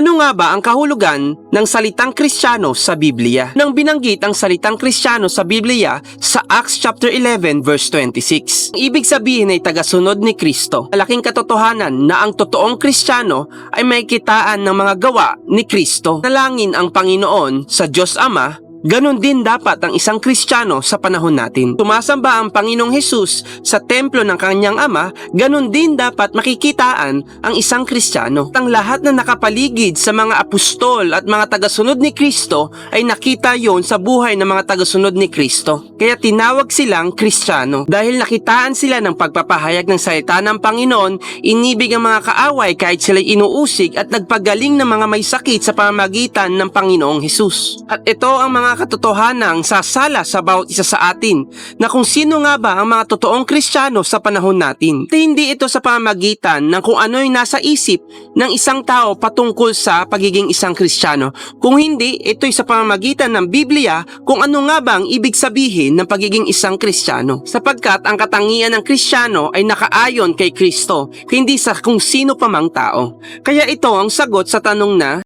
Ano nga ba ang kahulugan ng salitang Kristiyano sa Biblia? Nang binanggit ang salitang Kristiyano sa Biblia sa Acts chapter 11 verse 26. Ang ibig sabihin ay tagasunod ni Kristo. Malaking katotohanan na ang totoong Kristiyano ay may kitaan ng mga gawa ni Kristo. Nalangin ang Panginoon sa Diyos Ama. Ganon din dapat ang isang Kristiyano sa panahon natin. Tumasamba ang Panginoong Hesus sa templo ng kanyang ama, ganon din dapat makikitaan ang isang Kristiyano. Ang lahat na nakapaligid sa mga apostol at mga tagasunod ni Kristo ay nakita yon sa buhay ng mga tagasunod ni Kristo. Kaya tinawag silang Kristiyano. Dahil nakitaan sila ng pagpapahayag ng salita ng Panginoon, inibig ang mga kaaway kahit sila'y inuusig at nagpagaling ng mga may sakit sa pamamagitan ng Panginoong Hesus. At ito ang mga katotohanang sasala sa bawat isa sa atin na kung sino nga ba ang mga totoong Kristiyano sa panahon natin. At hindi ito sa pamamagitan ng kung ano'y nasa isip ng isang tao patungkol sa pagiging isang Kristiyano. Kung hindi, ito'y sa pamamagitan ng Biblia kung ano nga ba ang ibig sabihin ng pagiging isang Kristiyano. Sapagkat ang katangian ng Kristiyano ay nakaayon kay Kristo, hindi sa kung sino pa mang tao. Kaya ito ang sagot sa tanong na,